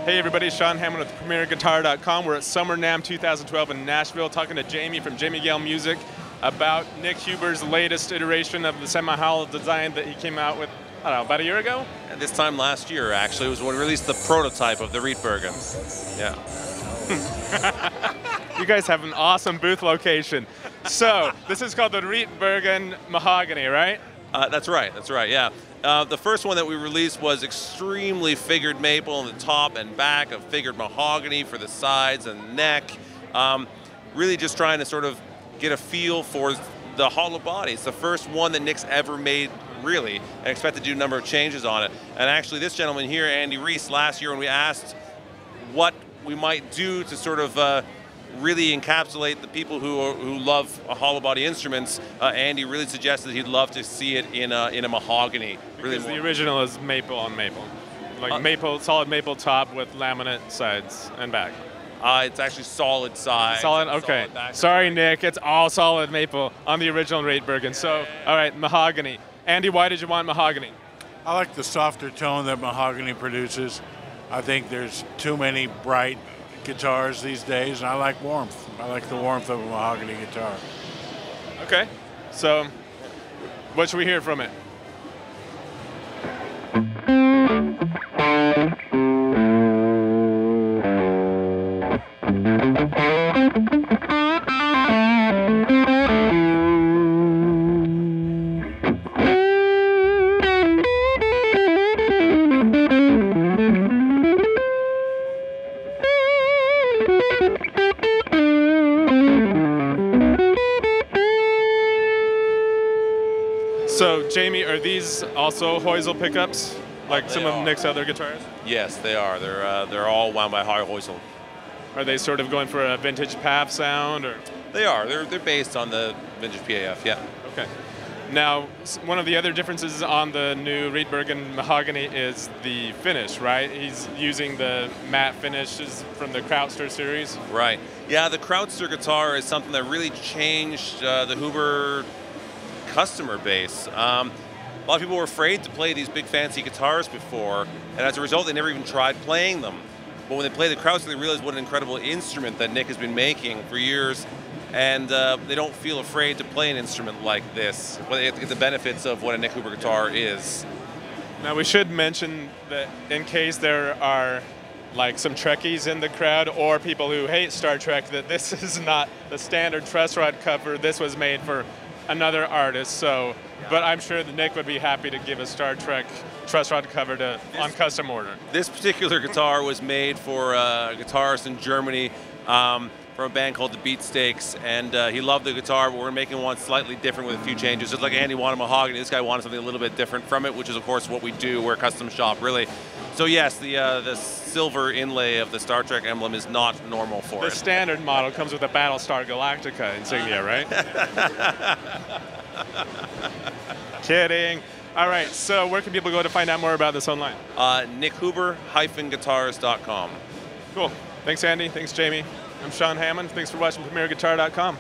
Hey everybody, Sean Hammond with PremierGuitar.com. We're at Summer NAMM 2012 in Nashville, talking to Jamie from Jamie Gale Music about Nick Huber's latest iteration of the semi-hollow design that he came out with, I don't know, about a year ago? And this time last year, actually, was when we released the prototype of the Rietbergen. Yeah. You guys have an awesome booth location. So, this is called the Rietbergen Mahogany, right? That's right, yeah. The first one that we released was extremely figured maple on the top and back, of figured mahogany for the sides and neck. Really just trying to sort of get a feel for the hollow body. It's the first one that Nick's ever made, really, and expect to do a number of changes on it. And actually this gentleman here, Andy Reese, last year when we asked what we might do to sort of really encapsulate the people who love hollow body instruments, Andy really suggested he'd love to see it in a mahogany. Because the original is maple on maple. Like maple, solid maple top with laminate sides and back. It's actually solid side. Solid, okay. Solid Sorry, Nick, it's all solid maple on the original Rietbergen. So, all right, mahogany. Andy, why did you want mahogany? I like the softer tone that mahogany produces. I think there's too many bright guitars these days, and I like warmth. I like the warmth of a mahogany guitar. Okay, so what should we hear from it? So, Jamie, are these also Heusel pickups, like some of Nick's other guitars? Yes, they are. They're all wound by Heusel. Are they sort of going for a vintage PAF sound, or? They are. They're based on the vintage PAF. Yeah. Okay. Now, one of the other differences on the new Rietbergen Mahogany is the finish, right? He's using the matte finishes from the Krautster series. Right. Yeah, the Krautster guitar is something that really changed the Huber customer base. A lot of people were afraid to play these big fancy guitars before, and as a result they never even tried playing them. But when they play the Krautster, they realize what an incredible instrument that Nick has been making for years, and they don't feel afraid to play an instrument like this. The benefits of what a Nick Huber guitar is. Now we should mention that in case there are like some Trekkies in the crowd or people who hate Star Trek, that this is not the standard truss rod cover. This was made for another artist, so, but I'm sure that Nick would be happy to give a Star Trek truss rod cover on custom order. This particular guitar was made for a guitarist in Germany from a band called the Beatsteaks, and he loved the guitar, but we're making one slightly different with a few changes. Just like Andy wanted mahogany, this guy wanted something a little bit different from it, which is of course what we do. We're a custom shop, really. So yes, the silver inlay of the Star Trek emblem is not normal for it. The standard model comes with a Battlestar Galactica insignia, right? Kidding. All right, so where can people go to find out more about this online? NickHuber-guitars.com. Cool. Thanks, Andy. Thanks, Jamie. I'm Sean Hammond. Thanks for watching PremierGuitar.com.